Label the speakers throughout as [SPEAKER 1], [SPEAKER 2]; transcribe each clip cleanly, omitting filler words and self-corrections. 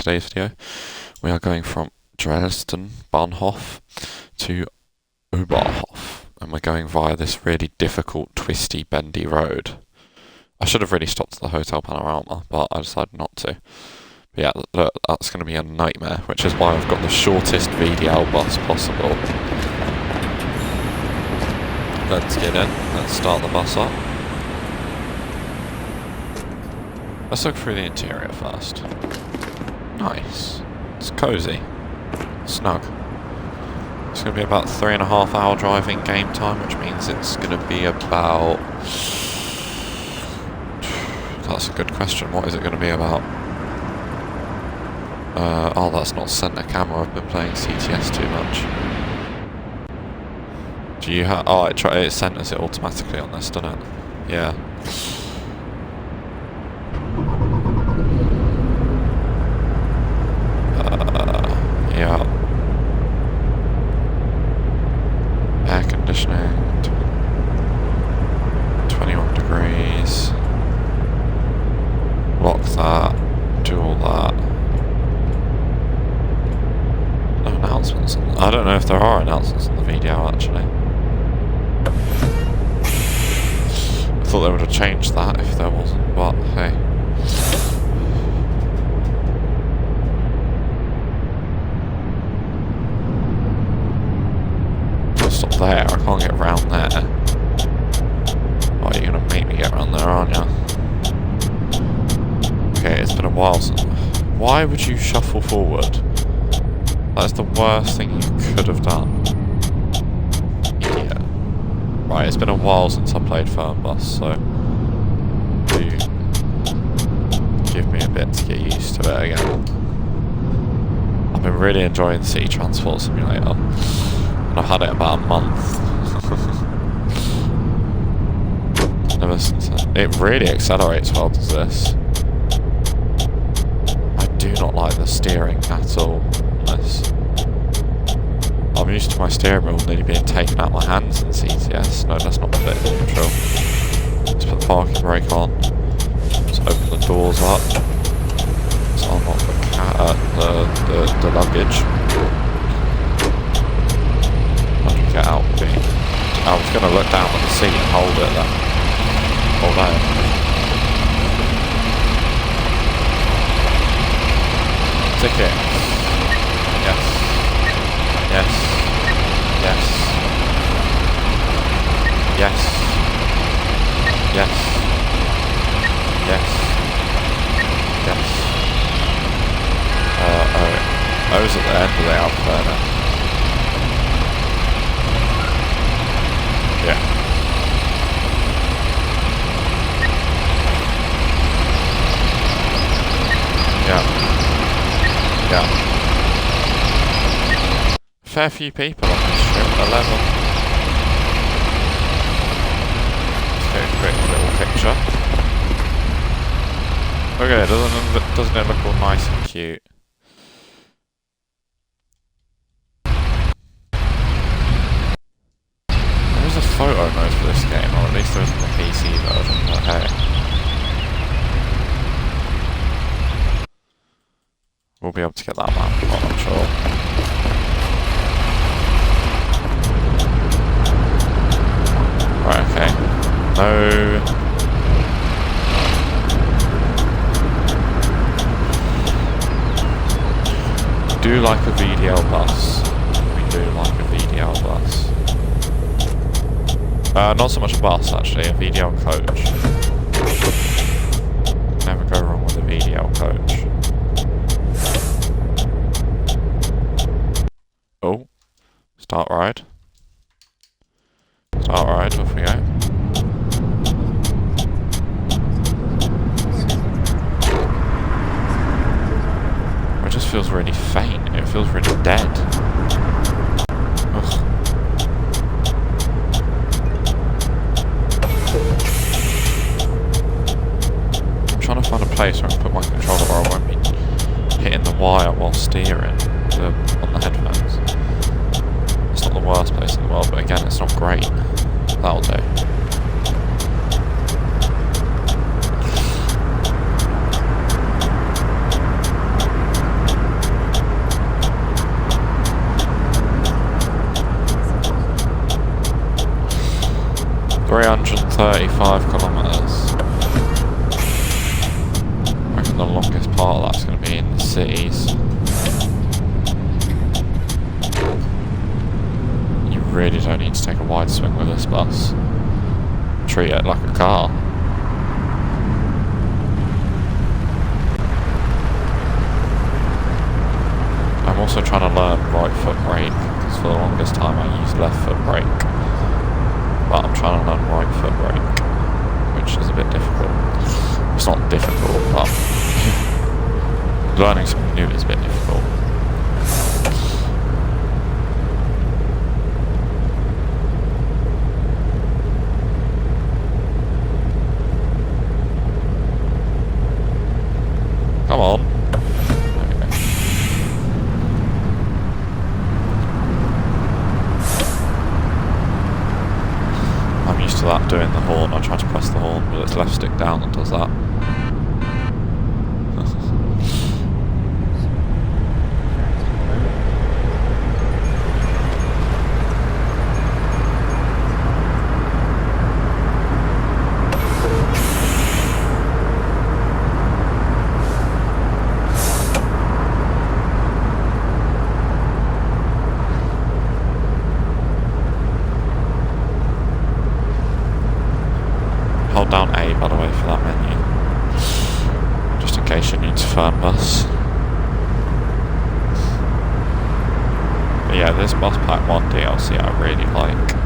[SPEAKER 1] today's video. We are going from Dresden, Bahnhof, to Oberhof, and we're going via this really difficult, twisty, bendy road. I should have really stopped at the Hotel Panorama, but I decided not to. But yeah, look, that's going to be a nightmare, which is why I've got the shortest VDL bus possible. Let's get in, let's start the bus up. Let's look through the interior first. Nice. It's cozy. Snug. It's going to be about 3.5 hour driving game time, which means it's going to be about... That's a good question. What is it going to be about? Oh, that's not centre camera. I've been playing CTS too much. Do you have... Oh, it centres it automatically on this, doesn't it? Yeah. Yeah. Air conditioning. 21 degrees. Lock that. Do all that. No announcements. I don't know if there are announcements in the video actually. I thought they would have changed that if there wasn't, but hey. Stop there, I can't get around there. Oh, you're gonna make me get around there, aren't you? Okay, it's been a while since... Why would you shuffle forward? That is the worst thing you could have done. Idiot. Right, it's been a while since I played Fernbus, so... do give me a bit to get used to it again. I've been really enjoying City Transport Simulator. And I've had it about a month. Ever since then. It really accelerates well, does this. I do not like the steering at all on this. I'm used to my steering wheel nearly being taken out of my hands in CTS. No, that's not fit neutral. Let's put the parking brake on. Let's open the doors up. Let's unlock the luggage. Get out, I was going to look down at the seat and hold it then. Hold on. Ticket. Yes. Yes. Yes. Yes. Yes. Yes. Yes. O's at the end of the alphabet now. Yeah. Yeah. Yeah. Fair few people on this trip, 11. Let's get a quick little picture. Okay, doesn't it look all nice and cute? Photo mode for this game, or at least there isn't the PC version, but hey. We'll be able to get that map, I'm sure. Right, okay. No... We do like a VDL bus. We do like a VDL bus. Not so much a bus, actually, a VDL coach. Never go wrong with a VDL coach. Oh. Start ride. Start ride, off we go. It just feels really faint, it feels really dead. Ugh. Trying to find a place where I can put my controller where I won't be hitting the wire while steering on the headphones. It's not the worst place in the world, but again, it's not great. That'll do. 335 kilometres. I reckon the longest part of that's going to be in the cities. You really don't need to take a wide swing with this bus. Treat it like a car. I'm also trying to learn right foot brake, because for the longest time I used left foot brake. But I'm trying to learn right foot brake, which is a bit difficult. It's not difficult, but learning something new is a bit difficult. Come on. I'm used to that doing the horn. I try to press the horn, but it's left stick down that does that. Hold down A, by the way, for that menu. Just in case you need to Fernbus. But yeah, this Bus Pack 1 DLC I really like.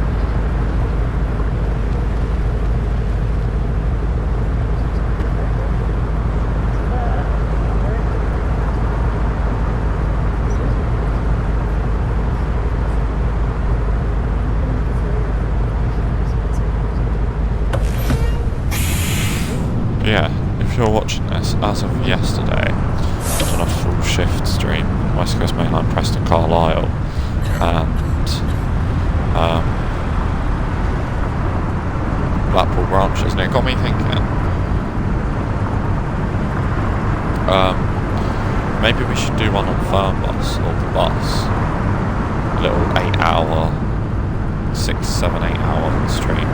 [SPEAKER 1] Yeah, if you're watching this, as of yesterday, I was on a full shift stream, West Coast Mainline, Preston, Carlisle, and Blackpool branches, and it got me thinking, maybe we should do one on Fernbus, or the bus, a little 8 hour, 6, 7, 8 hour stream.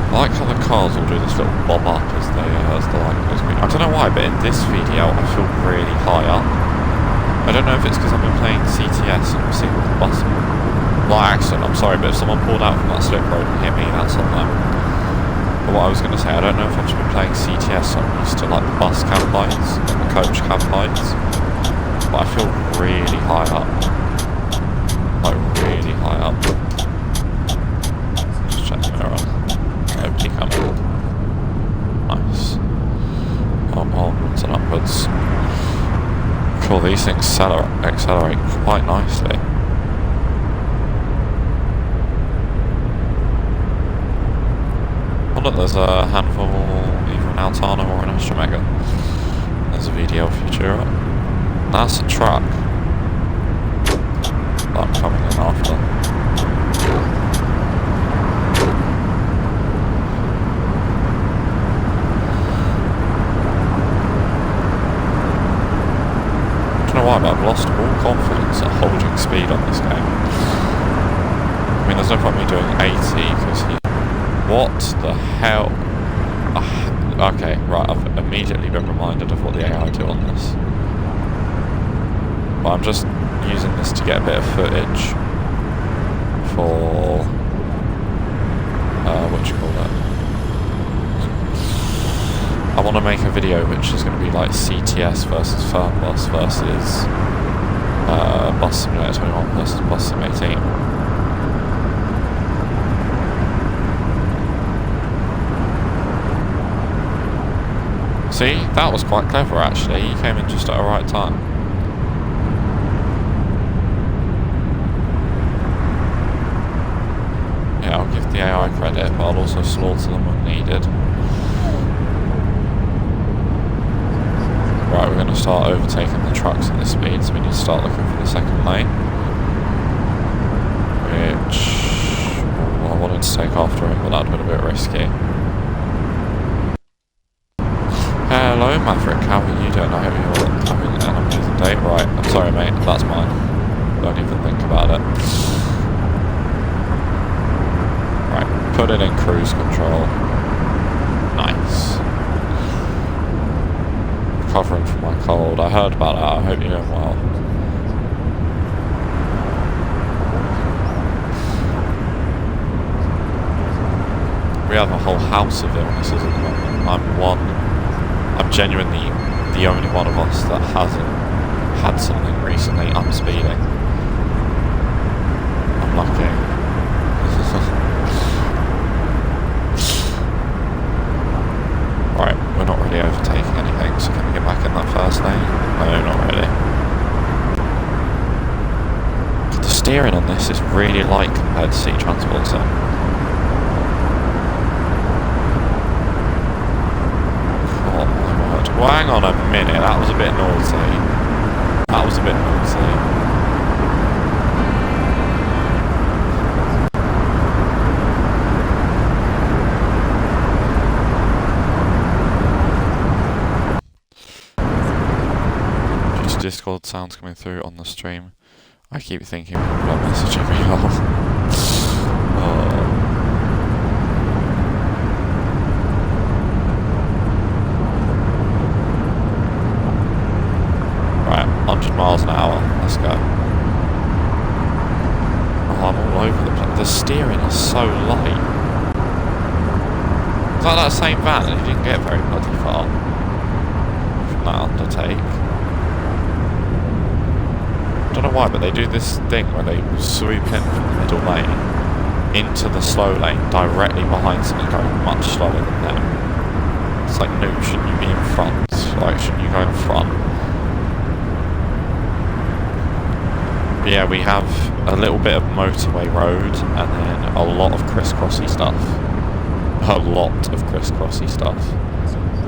[SPEAKER 1] I like how the cars will do this little bob up as the light goes green. I don't know why, but in this VDL I feel really high up. I don't know if it's because I've been playing CTS and I'm seeing the bus. Not accident, I'm sorry, but if someone pulled out from that slip road and hit me, that's on them. But what I was going to say, I don't know if I've just been playing CTS, so I'm used to like the bus cab lights and the coach cab lights. But I feel really high up. Like really high up. Just check the mirror. Nobody coming. Nice. Onwards and upwards. Cool, these things accelerate quite nicely. Oh look, there's a handful, either an Altana or an Astra Mega. There's a VDL Futera. That's a truck that I'm coming in after. I don't know why, but I've lost all confidence at holding speed on this game. I mean, there's no point me doing 80 because what the hell? Okay, right, I've immediately been reminded of what the AI do on this. But I'm just using this to get a bit of footage for what do you call it? I want to make a video which is going to be like CTS versus Fernbus versus Bus Simulator 21 versus Bus Sim 18. See, that was quite clever actually. He came in just at the right time. Yeah, I'll give the AI credit, but I'll also slaughter them when needed. Right, we're going to start overtaking the trucks at this speed, so we need to start looking for the second lane. Which... I wanted to take after him, but that would have been a bit risky. Hello Maverick, how are you doing? I hope you're having an amazing day. Right, I'm sorry mate, that's mine. Don't even think about it. Right, put it in cruise control. Nice. Recovering from my cold. I heard about that, I hope you're doing well. We have a whole house of illnesses at the moment. I'm genuinely the only one of us that hasn't had something recently. I'm speeding. I'm lucky. Right, we're not really overtaking anything, so can we get back in that first lane? No, not really. The steering on this is really light compared to sea transport, so... Well, hang on a minute, that was a bit naughty. That was a bit naughty. Just Discord sounds coming through on the stream. I keep thinking people are messaging me off. Oh. Right, 100 miles an hour, let's go. Oh, I'm all over the place. The steering is so light. It's like that same van and you didn't get very bloody far from that undertake. I don't know why, but they do this thing where they swoop in from the middle lane into the slow lane directly behind something going much slower than them. It's like, no, shouldn't you be in front? Like, shouldn't you go in front? But yeah, we have a little bit of motorway road and then a lot of crisscrossy stuff. A lot of crisscrossy stuff.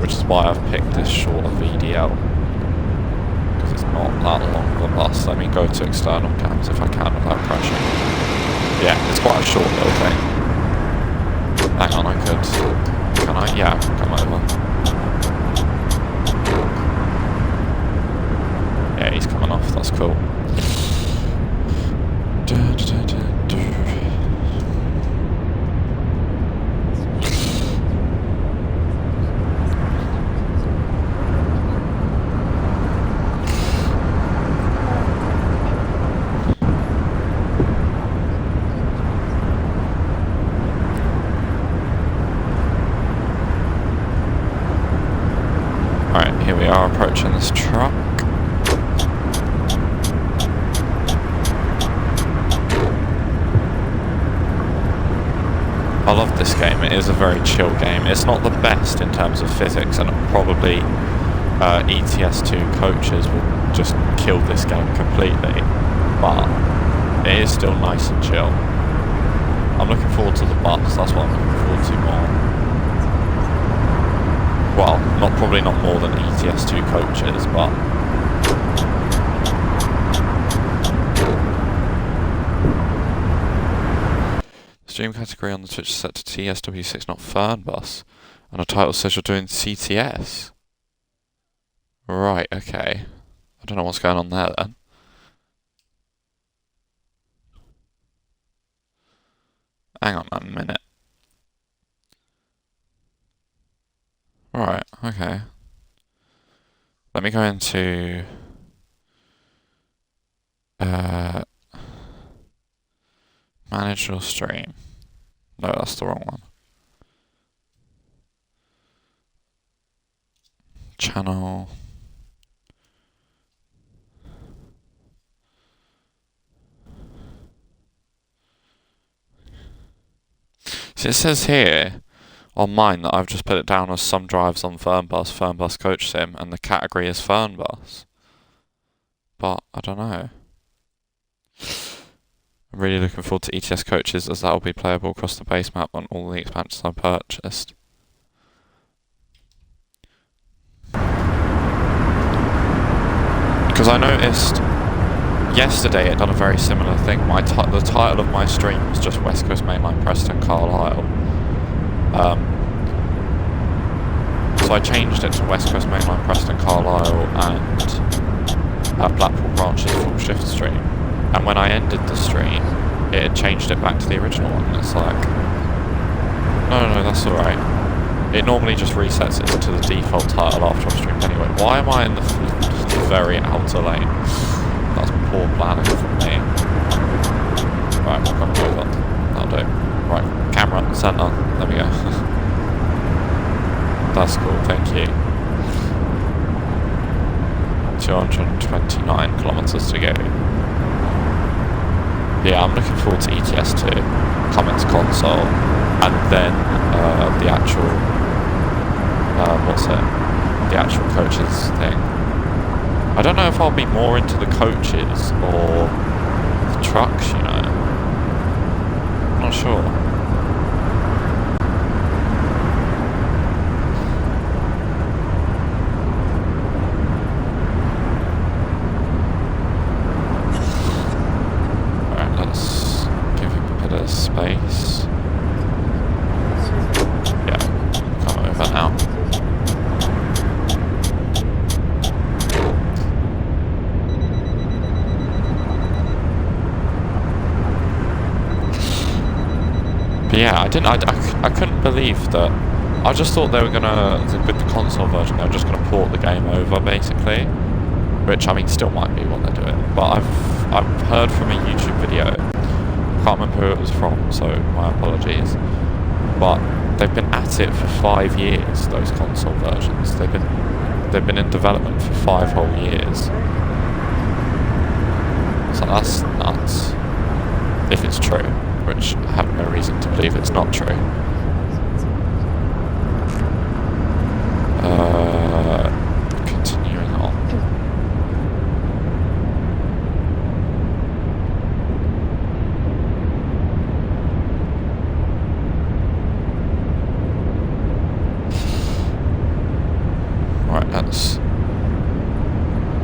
[SPEAKER 1] Which is why I've picked this shorter VDL. Because it's not that long of a bus. Let me go to external cams if I can without crashing. Yeah, it's quite a short little thing. Hang on, I could... Can I? Yeah, I can come over. Yeah, he's coming off, that's cool. Right, here we are approaching this truck. I love this game, it is a very chill game. It's not the best in terms of physics, and probably ETS2 coaches will just kill this game completely, but it is still nice and chill. I'm looking forward to the bus, that's what I'm looking forward to more. Well, probably not more than ETS2 coaches, but... Stream category on the Twitch is set to TSW6, not Fernbus. And the title says you're doing CTS. Right, okay. I don't know what's going on there then. Hang on a minute. Right, okay. Let me go into... manage your stream. No, that's the wrong one. Channel. So it says here, on mine that I've just put it down as some drives on Fernbus Coach Sim, and the category is Fernbus. But I don't know. I'm really looking forward to ETS coaches, as that will be playable across the base map on all the expansions I purchased. Because I noticed yesterday it done a very similar thing. The title of my stream was just West Coast Mainline Preston Carlisle. So I changed it to West Coast Mainline Preston Carlisle and Blackpool Branches full shift stream. And when I ended the stream, it had changed it back to the original one. And it's like, no, that's alright. It normally just resets it to the default title after I've streamed anyway. Why am I in the very outer lane? That's poor planning from me. Right, we'll come over. That'll do. Right, camera, centre. There we go. That's cool, thank you. 229 kilometres to go. Yeah, I'm looking forward to ETS2, Cummins console, and then the actual, the actual coaches thing. I don't know if I'll be more into the coaches or the trucks, you know. I'm not sure. Space. Yeah, come over now. But yeah, I couldn't believe that. I just thought they were gonna, with the console version, they were just gonna port the game over, basically. Which, I mean, still might be what they're doing. But I've heard from a YouTube video. Can't remember who it was from, so my apologies. But they've been at it for 5 years, those console versions. They've been in development for 5 whole years. So that's nuts. If it's true, which I have no reason to believe it's not true. Continuing on.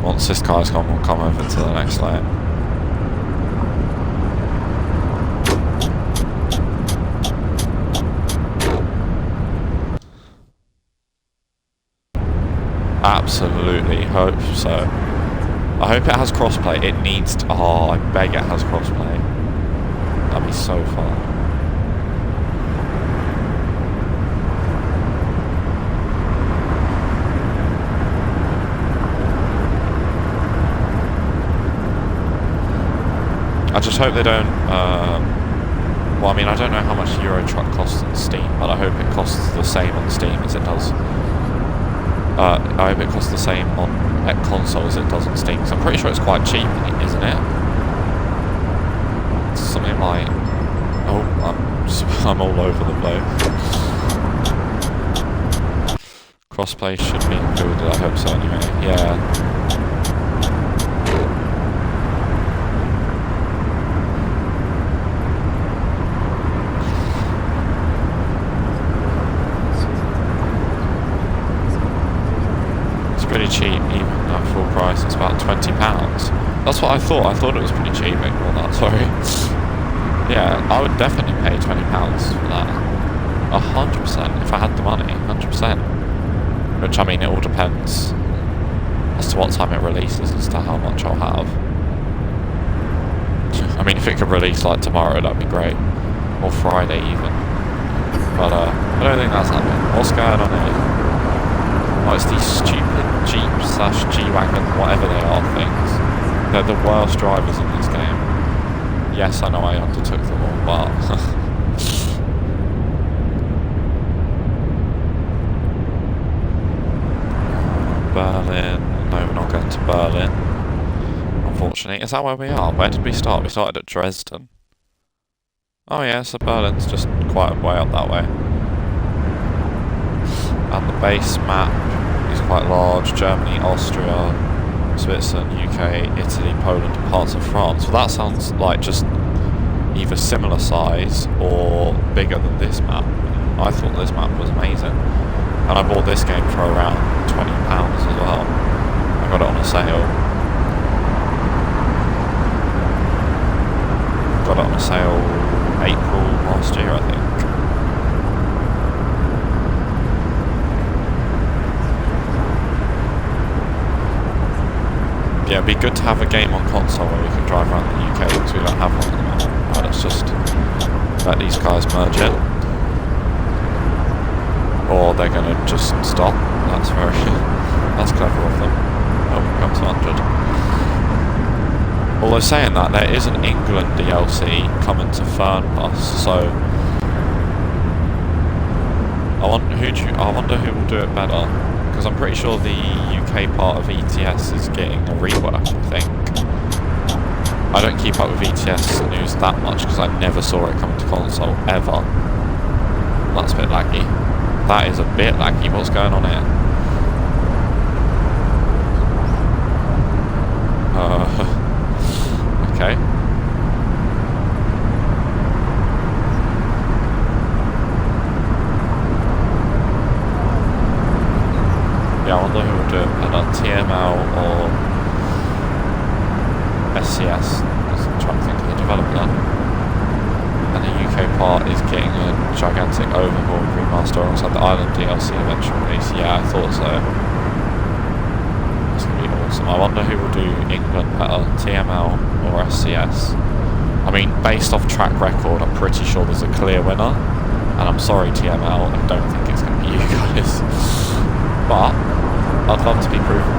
[SPEAKER 1] Once this car's gone, we'll come over to the next lane. Absolutely hope so. I hope it has crossplay. It needs to. Oh, I beg it has crossplay. That'd be so fun. I just hope they don't, well, I mean, I don't know how much Euro Truck costs on Steam, but I hope it costs the same on Steam as it does, I hope it costs the same on console as it does on Steam, because I'm pretty sure it's quite cheap, isn't it? It's something like, oh, I'm all over the place. Crossplay should be included, I hope so anyway, yeah. Pretty cheap, even at full price. It's about £20. That's what I thought. I thought it was pretty cheap. Ignore that, sorry. Yeah, I would definitely pay £20 for that. 100%, if I had the money. 100%. Which, I mean, it all depends as to what time it releases as to how much I'll have. I mean, if it could release like tomorrow, that'd be great. Or Friday even. But I don't think that's happening. What's going on here? Oh, it's these stupid Jeep/G-Wagon, whatever they are, things. They're the worst drivers in this game. Yes, I know I undertook them all, but... Berlin. No, we're not going to Berlin. Unfortunately. Is that where we are? Where did we start? We started at Dresden. Oh yeah, so Berlin's just quite a way up that way. And the base map is quite large. Germany, Austria, Switzerland, UK, Italy, Poland, and parts of France. Well, that sounds like just either similar size or bigger than this map. I thought this map was amazing. And I bought this game for around £20 as well. I got it on a sale. Got it on a sale April last year, I think. Yeah, it'd be good to have a game on console where we can drive around the UK because we don't have one at the moment. Right, let's just let these guys merge in. Or they're going to just stop. That's very... that's clever of them. Oh, we've come to 100. Although saying that, there is an England DLC coming to Fernbus, so... I wonder who will do it better. Because I'm pretty sure the UK part of ETS is getting a rework, I think. I don't keep up with ETS news that much because I never saw it coming to console, ever. That's a bit laggy. That is a bit laggy. What's going on here? Okay. Yeah, I wonder who will do it better, TML or SCS. I'm trying to think of the developer. And the UK part is getting a gigantic overhaul remaster alongside the Ireland DLC eventual release. Yeah, I thought so. It's going to be awesome. I wonder who will do England better, TML or SCS. I mean, based off track record, I'm pretty sure there's a clear winner. And I'm sorry, TML, I don't think it's going to be you guys. But I'd love to be proven.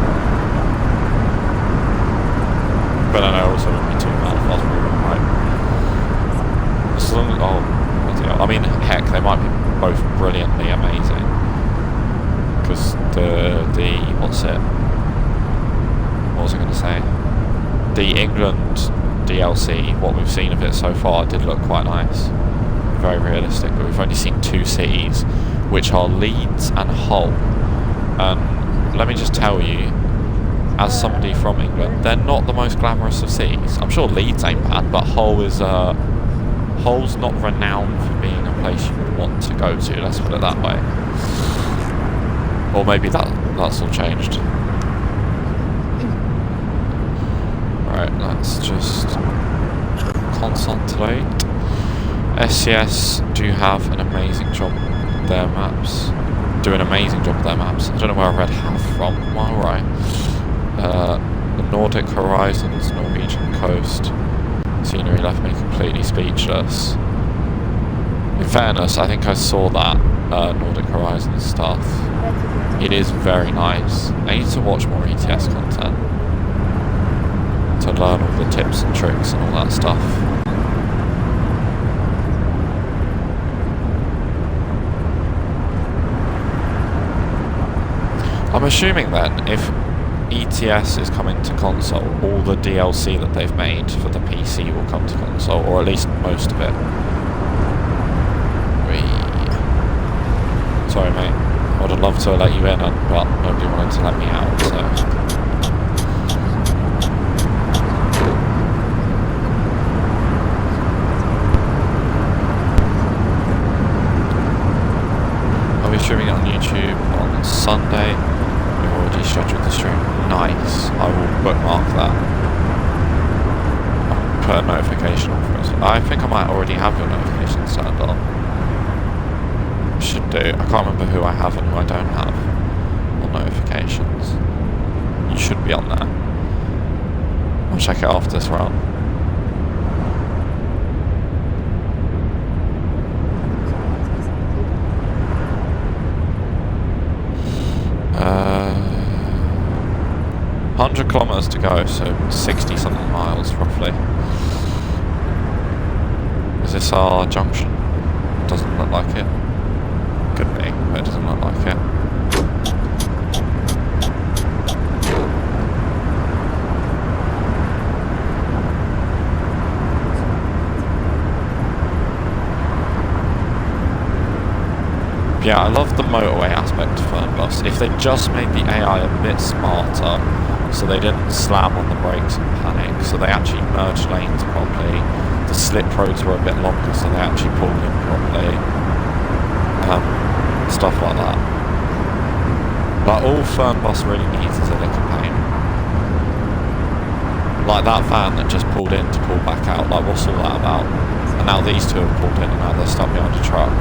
[SPEAKER 1] But I know also it would be too bad if I was proven right. As long as, I mean, heck, they might be both brilliantly amazing. Because what's it? What was I going to say? The England DLC, what we've seen of it so far, did look quite nice. Very realistic, but we've only seen 2 cities, which are Leeds and Hull. And let me just tell you, as somebody from England, they're not the most glamorous of cities. I'm sure Leeds ain't bad, but Hull's not renowned for being a place you would want to go to, let's put it that way. Or maybe that's all changed. Right, let's just concentrate. SCS do have an amazing job with their maps. Do an amazing job with their maps. I don't know where I read half from. Am I alright? The Nordic Horizons, Norwegian coast. Scenery left me completely speechless. In fairness, I think I saw that Nordic Horizons stuff. It is very nice. I need to watch more ETS content to learn all the tips and tricks and all that stuff. I'm assuming then, if ETS is coming to console, all the DLC that they've made for the PC will come to console, or at least most of it. Sorry mate, I would have loved to let you in, but nobody wanted to let me out, so... I'll be streaming it on YouTube on Sunday. We've already scheduled the stream. Nice. I will bookmark that. I'll put a notification on for us. I think I might already have your notifications turned on. Should do. I can't remember who I have and who I don't have on notifications. You should be on there. I'll check it after this run. Uh, 100 kilometers to go, so 60 something miles roughly. Is this our junction? Doesn't look like it. Could be, but it doesn't look like it. Yeah, I love the motorway aspect of Fernbus. If they just made the AI a bit smarter, so they didn't slam on the brakes and panic, so they actually merged lanes properly, the slip roads were a bit longer, so they actually pulled in properly, stuff like that. Like, all Fernbus really needs is a lick of paint. Like that van that just pulled in to pull back out, like what's all that about? And now these two have pulled in and now they're stuck behind a truck.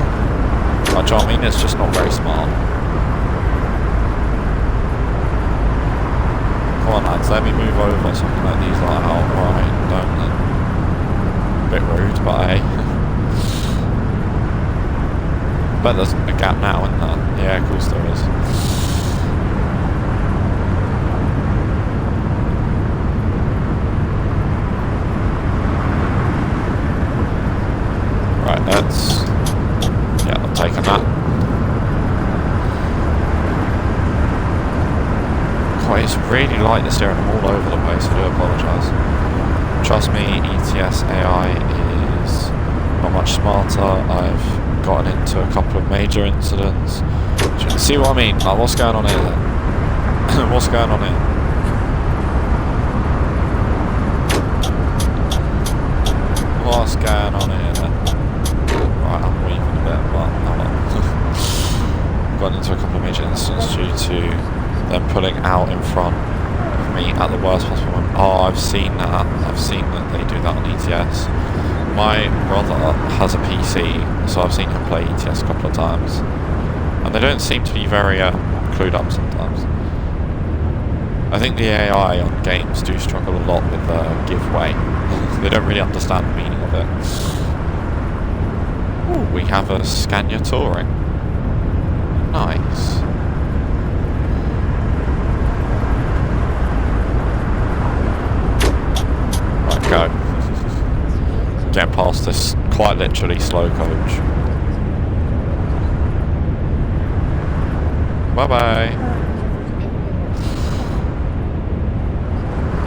[SPEAKER 1] Like, do you know what I mean? It's just not very smart. Come on lads, let me move over so I can let these light out. Right, don't then. Bit rude, but hey. Bet there's a gap now, isn't there? Yeah, of course there is. Right, that's... yeah, I'm taking that. Quite, it's really light this steering, I'm all over the place, I do apologise. Trust me, ETS AI is not much smarter. I've gotten into a couple of major incidents. See what I mean? Like, what's going on here then? What's going on here? What's going on here then? Right, I'm weaving a bit, but hold on. Got into a couple of major incidents due to them pulling out in front of me at the worst possible moment. Oh, I've seen that. I've seen that they do that on ETS. My brother has a PC, so I've seen him play ETS a couple of times. And they don't seem to be very clued up sometimes. I think the AI on games do struggle a lot with give way. They don't really understand the meaning of it. Ooh, we have a Scania Touring. Nice. Right, go. Getting past this quite literally slow coach. Bye bye.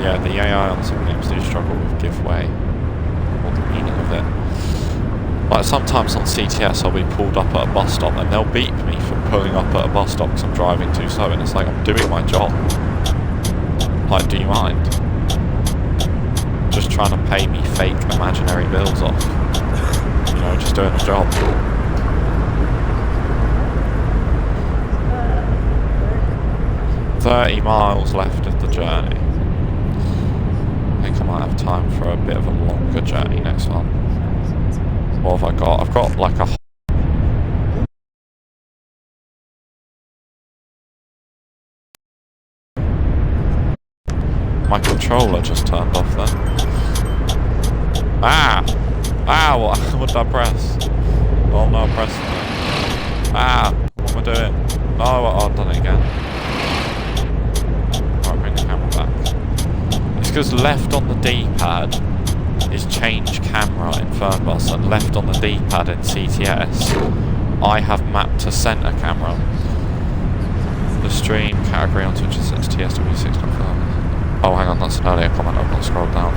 [SPEAKER 1] Yeah, the AI on some games do struggle with give way. Or the meaning of it. Like sometimes on CTS I'll be pulled up at a bus stop and they'll beep me for pulling up at a bus stop because I'm driving too slow, and it's like, I'm doing my job. Like, do you mind? Just trying to pay me fake imaginary bills off. You know, just doing a job. $30 miles left of the journey. I think I might have time for a bit of a longer journey next one. What have I got? I've got like a... My controller just turned off then. Ah! Ah! What did I press? Oh no, I pressed it. Ah! What am I doing? No, I've done it again. Right, bring the camera back. It's because left on the D-pad is change camera in Fernbus, and left on the D-pad in CTS I have mapped to center camera. The stream category on Twitch is TSW 6.5. Oh, hang on, that's an earlier comment, I've not scrolled down.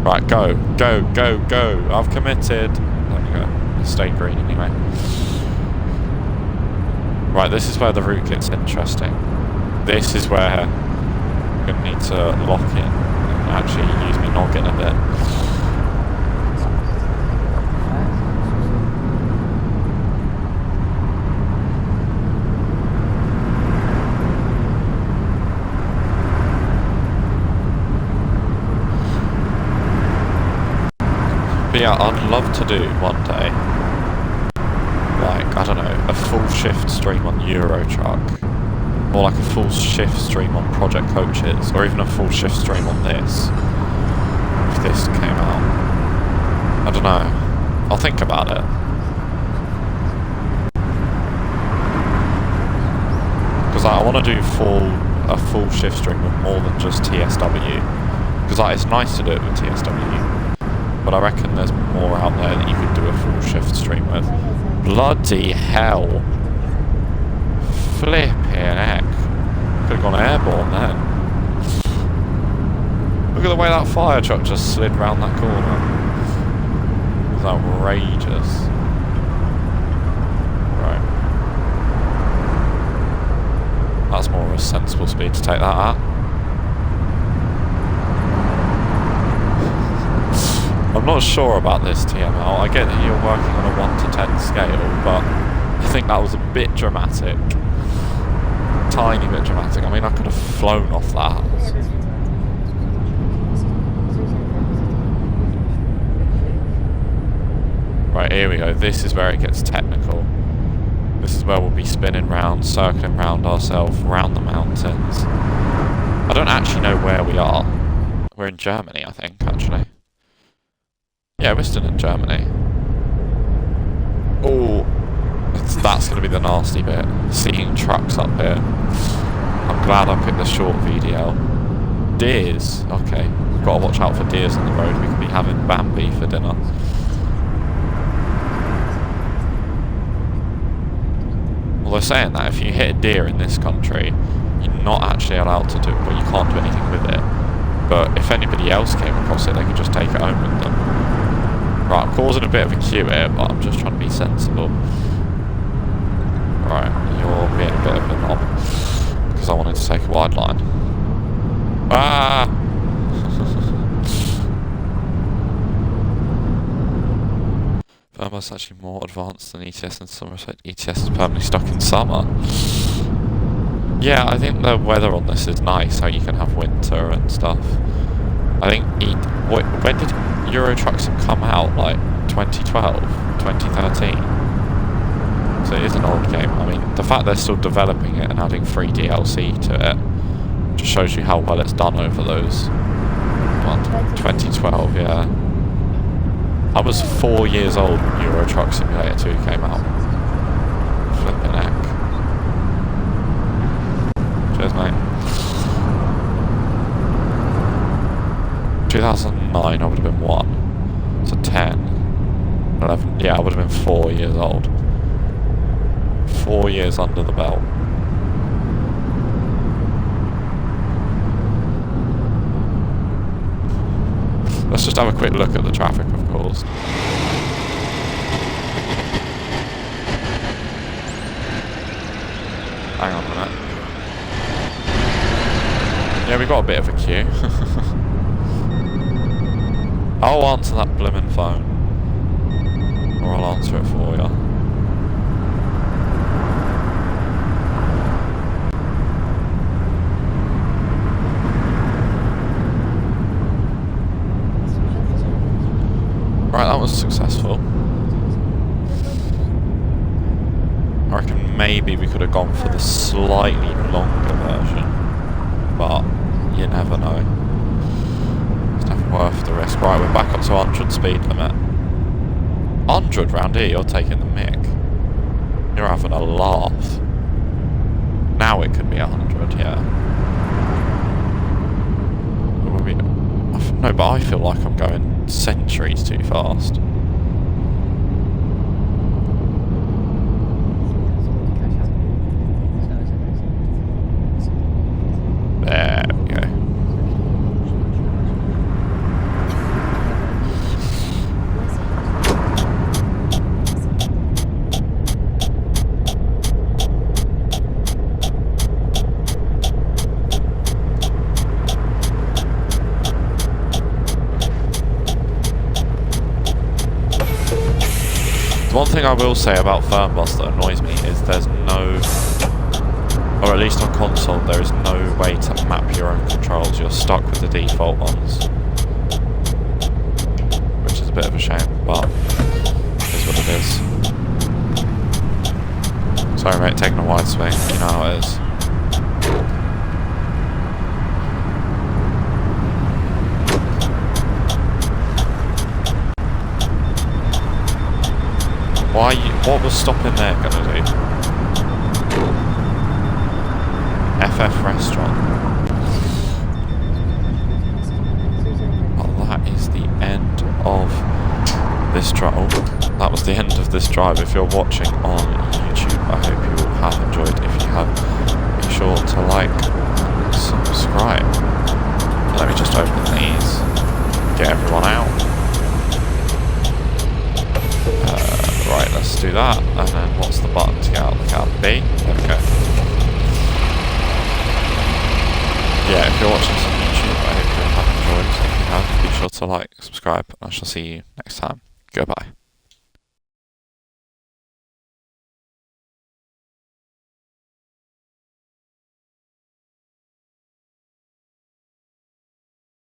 [SPEAKER 1] Right, go, go, go, go. I've committed. There we go. Stay green anyway. Right, this is where the route gets interesting. This is where I'm going to need to lock in and actually use my noggin a bit. But yeah, I'd love to do one day, like, I don't know, a full shift stream on Euro Truck, or like a full shift stream on Project Coaches, or even a full shift stream on this, if this came out. I don't know, I'll think about it. Because I want to do a full shift stream with more than just TSW, because it's nice to do it with TSW. But I reckon there's more out there that you could do a full shift stream with. Bloody hell. Flipping heck. Could have gone airborne then. Look Look at the way that fire truck just slid round that corner. It was outrageous. Right. That's more of a sensible speed to take that at. I'm not sure about this TML. I get that you're working on a 1 to 10 scale, but I think that was a bit dramatic. Tiny bit dramatic. I mean, I could have flown off that. Right, here we go. This is where it gets technical. This is where we'll be spinning round, circling round ourselves, round the mountains. I don't actually know where we are. We're in Germany, I think, actually. Yeah, we're still in Germany. Oh, that's going to be the nasty bit. Seeing trucks up here. I'm glad I picked the short VDL. Deers. Okay, we've got to watch out for deers on the road. We could be having Bambi for dinner. Well, they're saying that if you hit a deer in this country, you're not actually allowed to do it, but you can't do anything with it. But if anybody else came across it, they could just take it home with them. Right, I'm causing a bit of a queue here, but I'm just trying to be sensible. Right, you're being a bit of a knob, because I wanted to take a wide line. Ah! Fernbus is actually more advanced than ETS in some respect. ETS is permanently stuck in summer. Yeah, I think the weather on this is nice, how you can have winter and stuff. I think, when did Euro Trucks come out? Like 2012, 2013? So it is an old game. I mean, the fact they're still developing it and adding free DLC to it just shows you how well it's done over those. 2012, yeah. I was 4 years old when Euro Truck Simulator 2 came out. Flippin' heck. Cheers, mate. 2009, I would have been 1. So 10. 11. Yeah, I would have been 4 years old. 4 years under the belt. Let's just have a quick look at the traffic, of course. Hang on a minute. Yeah, we got a bit of a queue. I'll answer that blimmin' phone. Or I'll answer it for you. Right, that was successful. I reckon maybe we could have gone for the slightly longer version. But you never know. It's never worth the risk. Right, we're back up to 100 speed limit. 100 round here, you're taking the mick. You're having a laugh. Now it could be 100, yeah. No, but I feel like I'm going centuries too fast. There we go. One thing I will say about Fernbus that annoys me is there's no, or at least on console, there is no way to map your own controls. You're stuck with the default ones, which is a bit of a shame, but it is what it is. Sorry mate, taking a wide swing, you know how it is. What was stopping there gonna do? FF Restaurant. Well, that is the end of this drive. Oh, that was the end of this drive. If you're watching on YouTube, I hope you have enjoyed. If you have, be sure to like, subscribe. Let me just open these. Get everyone out. Right, let's do that. And then what's the button to get out of the cab? B? There we go. Yeah, if you're watching this on YouTube, I hope you have enjoyed. If you have, be sure to like, subscribe, and I shall see you next time. Goodbye.